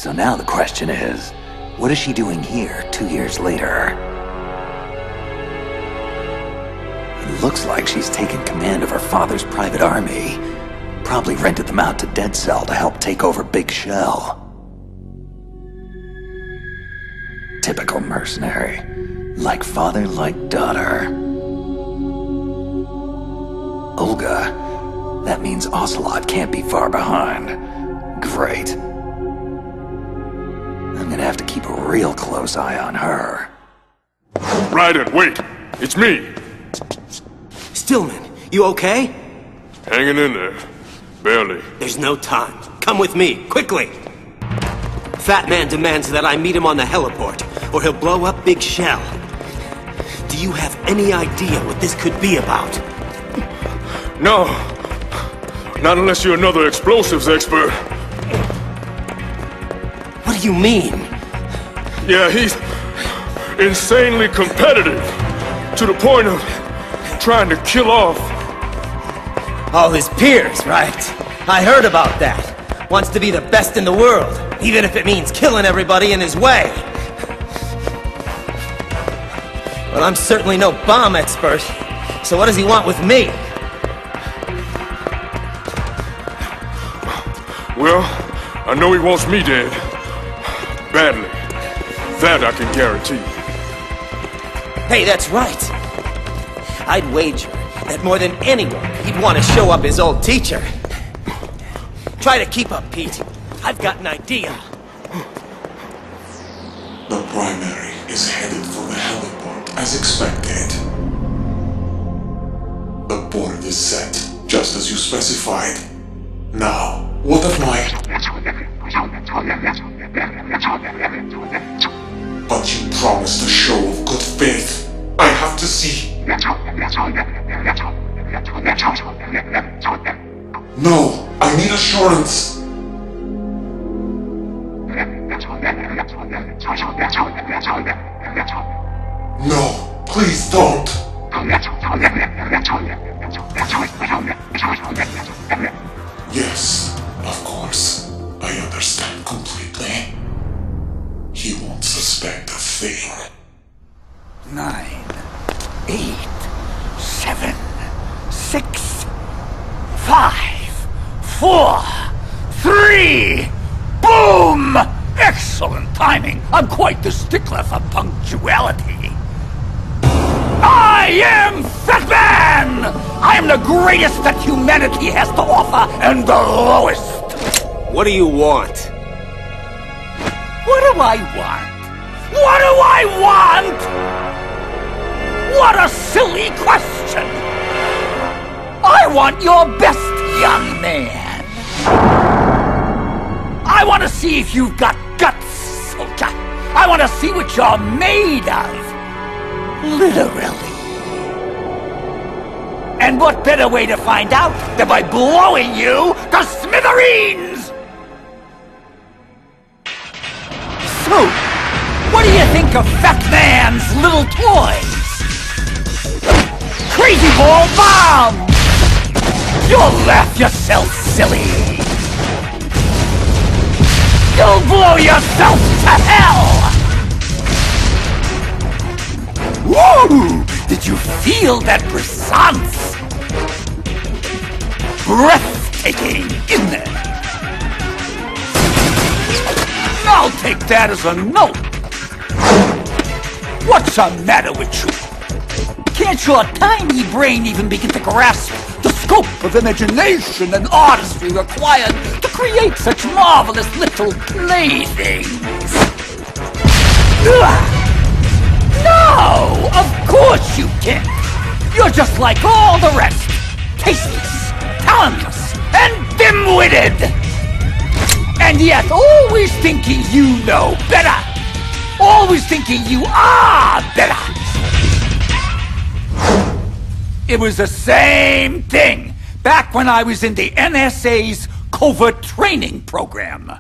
So now the question is, what is she doing here 2 years later? It looks like she's taken command of her father's private army. Probably rented them out to Dead Cell to help take over Big Shell. Typical mercenary. Like father, like daughter. Olga. That means Ocelot can't be far behind. Great. I'm gonna have to keep a real close eye on her. Raiden, wait! It's me! Stillman, you okay? Hanging in there. Barely. There's no time. Come with me, quickly! Fat Man demands that I meet him on the heliport, or he'll blow up Big Shell. Do you have any idea what this could be about? No. Not unless you're another explosives expert. What do you mean? Yeah, he's insanely competitive. To the point of trying to kill off. All his peers, right? I heard about that. Wants to be the best in the world, even if it means killing everybody in his way. Well, I'm certainly no bomb expert, so what does he want with me? Well, I know he wants me dead. Badly. That I can guarantee. Hey, that's right. I'd wager that more than anyone, he'd want to show up his old teacher. Try to keep up, Pete. I've got an idea. The primary is headed for the heliport, as expected. The board is set, just as you specified. Now, what of my... But you promised a show of good faith. I have to see... No, I need assurance. No, please don't. Yes, of course. I understand completely. He won't suspect a thing. 9, 8, 7, 6, 5, 4, 3, boom! Excellent timing. I'm quite the stickler for punctuality. I am Fat Man! I am the greatest that humanity has to offer, and the lowest. What do you want? What do I want? What do I want? What a silly question! I want your best, young man. I want to see if you've got guts, soldier. I want to see what you're made of. Literally. And what better way to find out than by blowing you to smithereens? So, what do you think of Fat Man's little toys? Crazy ball bomb! You'll laugh yourself silly. You'll blow yourself to hell! Woo! Did you feel that brisance? Breathtaking, isn't it? I'll take that as a no. What's the matter with you? Can't your tiny brain even begin to grasp the scope of imagination and artistry required to create such marvelous little playthings? No! Of course you can't! You're just like all the rest! Tasteless, talentless, and dim-witted! And yet always thinking you know better! Always thinking you are better! It was the same thing back when I was in the NSA's covert training program.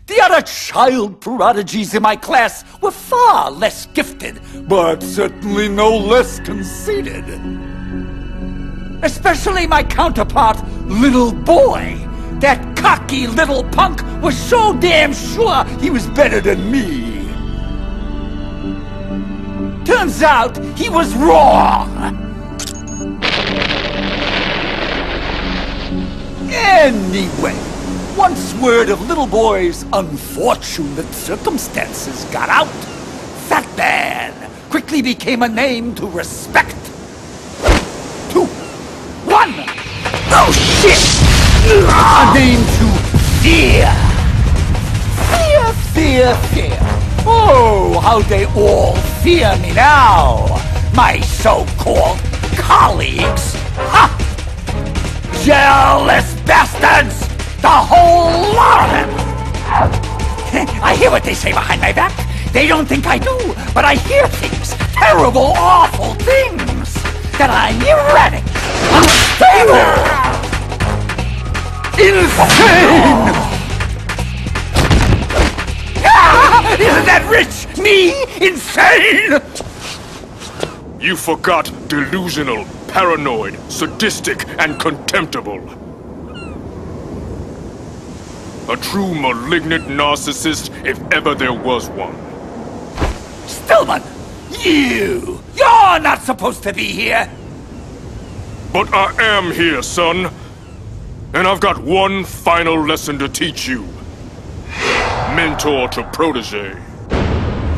The other child prodigies in my class were far less gifted, but certainly no less conceited. Especially my counterpart, Little Boy, That cocky little punk was so damn sure he was better than me. Turns out he was wrong. Anyway, once word of little boy's unfortunate circumstances got out, Fat Man quickly became a name to respect. 2, 1. Oh shit! A name to fear. Fear, fear, fear. Oh, how they all fear me now. My so-called colleagues. Ha! Jealous bastards! The whole lot of them! I hear what they say behind my back. They don't think I do, but I hear things. Terrible, awful things. That I'm erratic, unstable, insane! Ah, isn't that rich? Me? Insane? You forgot delusional, paranoid, sadistic, and contemptible. A true malignant narcissist, if ever there was one. Stillman! You're not supposed to be here! But I am here, son. And I've got one final lesson to teach you. Mentor to protege.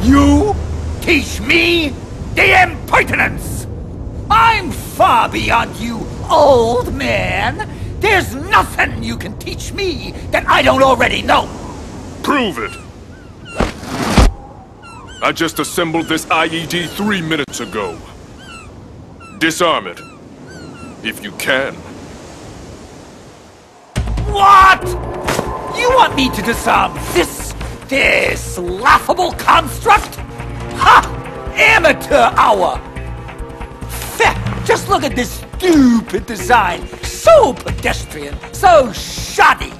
You teach me the impertinence! I'm far beyond you, old man! There's nothing you can teach me that I don't already know! Prove it! I just assembled this IED 3 minutes ago. Disarm it. If you can. What? You want me to disarm this laughable construct? Ha! Amateur hour! Feh, just look at this stupid design. So pedestrian, so shoddy.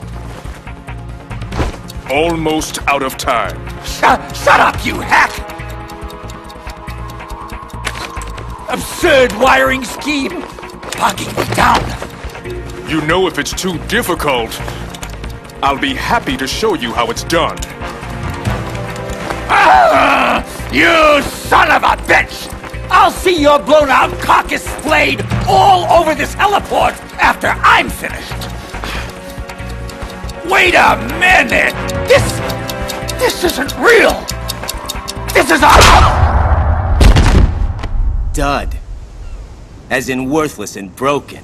Almost out of time. Shut up, you hack! Absurd wiring scheme, bogging me down. You know, if it's too difficult, I'll be happy to show you how it's done. Ah, you son of a bitch! I'll see your blown-out carcass splayed all over this heliport after I'm finished. Wait a minute! This isn't real! This is a... Dud. As in worthless and broken.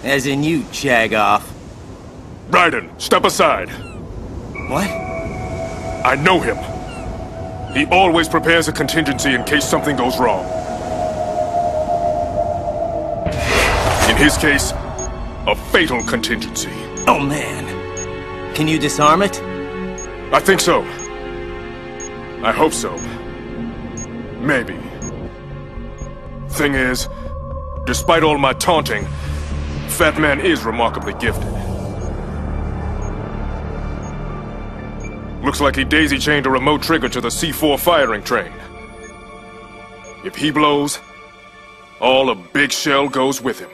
As in you, jag-off. Raiden, step aside. What? I know him. He always prepares a contingency in case something goes wrong. In his case, a fatal contingency. Oh man. Can you disarm it? I think so. I hope so. Maybe. Thing is, despite all my taunting, Fat Man is remarkably gifted. Looks like he daisy-chained a remote trigger to the C4 firing train. If he blows, all of Big Shell goes with him.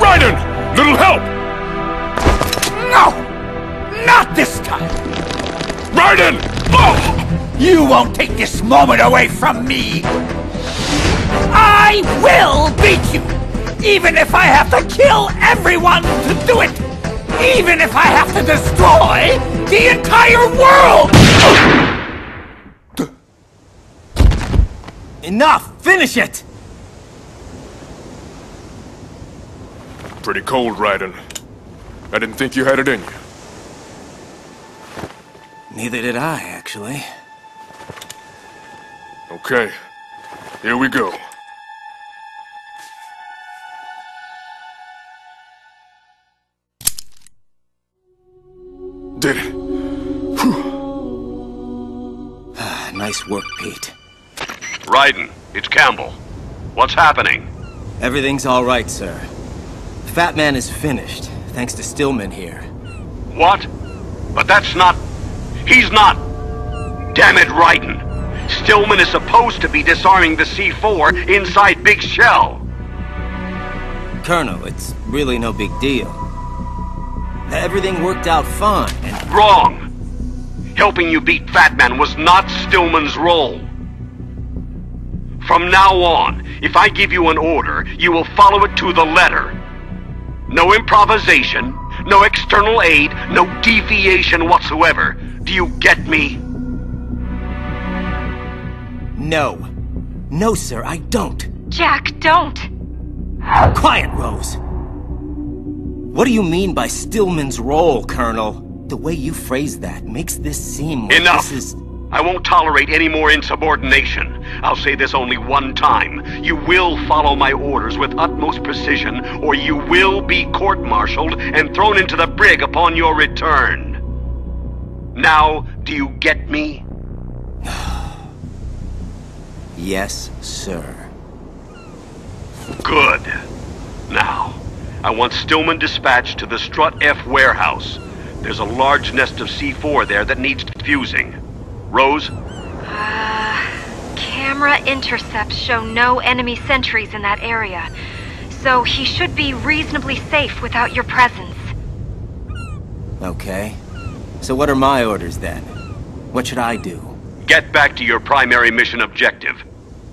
Raiden! Little help! No! Not this time! Raiden! Oh! You won't take this moment away from me! I will beat you! Even if I have to kill everyone to do it! Even if I have to destroy the entire world! Enough! Finish it! Pretty cold, Raiden. I didn't think you had it in you. Neither did I, actually. Okay, here we go. Did it. Nice work, Pete. Raiden, it's Campbell. What's happening? Everything's all right, sir. The Fat Man is finished, thanks to Stillman here. What? But that's not... He's not... Damn it, Raiden. Stillman is supposed to be disarming the C4 inside Big Shell. Colonel, it's really no big deal. Everything worked out fine, and... Wrong! Helping you beat Fat Man was not Stillman's role. From now on, if I give you an order, you will follow it to the letter. No improvisation, no external aid, no deviation whatsoever. Do you get me? No. No, sir, I don't. Jack, don't! Quiet, Rose! What do you mean by Stillman's role, Colonel? The way you phrase that makes this seem like Enough! this is... I won't tolerate any more insubordination. I'll say this only one time. You will follow my orders with utmost precision, or you will be court-martialed and thrown into the brig upon your return. Now, do you get me? Yes, sir. Good. Now, I want Stillman dispatched to the Strut F warehouse. There's a large nest of C4 there that needs fusing. Rose? Camera intercepts show no enemy sentries in that area, so he should be reasonably safe without your presence. Okay. So what are my orders then? What should I do? Get back to your primary mission objective.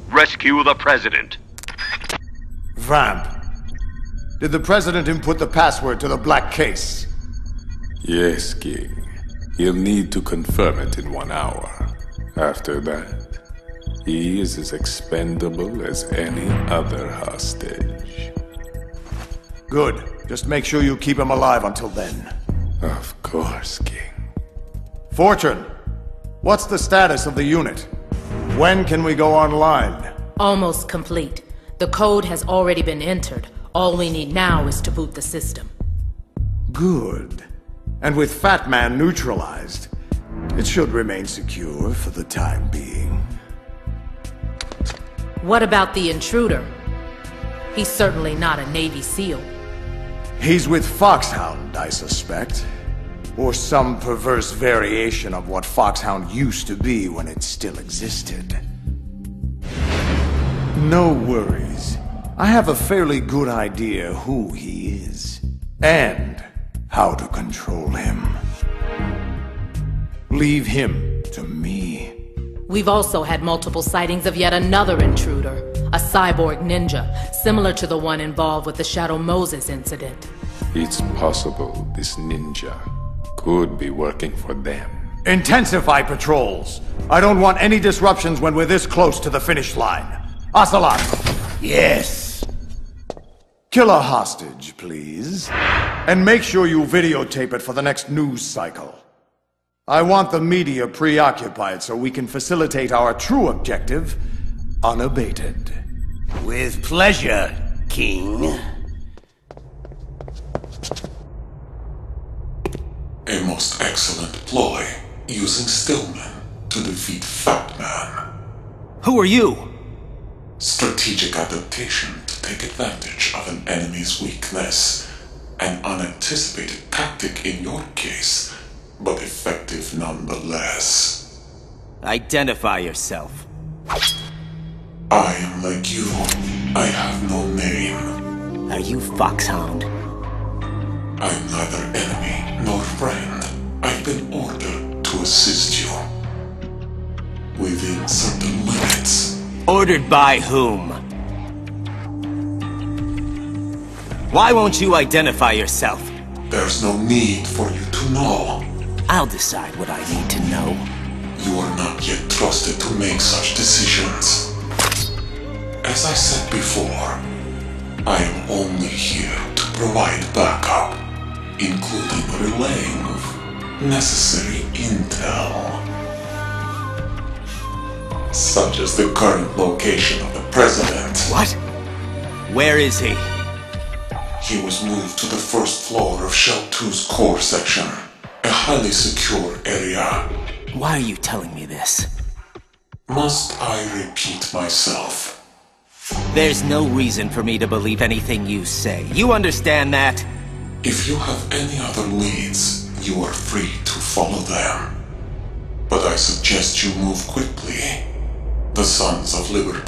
Rescue the President. Vamp, did the President input the password to the black case? Yes, King. He'll need to confirm it in 1 hour. After that, he is as expendable as any other hostage. Good. Just make sure you keep him alive until then. Of course, King. Fortune, what's the status of the unit? When can we go online? Almost complete. The code has already been entered. All we need now is to boot the system. Good. And with Fat Man neutralized, it should remain secure for the time being. What about the intruder? He's certainly not a Navy SEAL. He's with Foxhound, I suspect. Or some perverse variation of what Foxhound used to be when it still existed. No worries. I have a fairly good idea who he is. And how to control him. Leave him to me. We've also had multiple sightings of yet another intruder, a cyborg ninja, similar to the one involved with the Shadow Moses incident. It's possible this ninja could be working for them. Intensify patrols. I don't want any disruptions when we're this close to the finish line. Ocelot! Yes. Kill a hostage, please. And make sure you videotape it for the next news cycle. I want the media preoccupied so we can facilitate our true objective unabated. With pleasure, King. A most excellent ploy, using Stillman to defeat Fat Man. Who are you? Strategic adaptation to take advantage of an enemy's weakness. An unanticipated tactic in your case, but effective nonetheless. Identify yourself. I am like you. I have no name. Are you Foxhound? I'm neither enemy nor friend. I've been ordered to assist you. Within certain limits. Ordered by whom? Why won't you identify yourself? There's no need for you to know. I'll decide what I need to know. You are not yet trusted to make such decisions. As I said before, I am only here to provide backup, including relaying of necessary intel. Such as the current location of the President. What? Where is he? He was moved to the first floor of Shell 2's core section, a highly secure area. Why are you telling me this? Must I repeat myself? There's no reason for me to believe anything you say. You understand that? If you have any other leads, you are free to follow them. But I suggest you move quickly. the Sons of Liberty.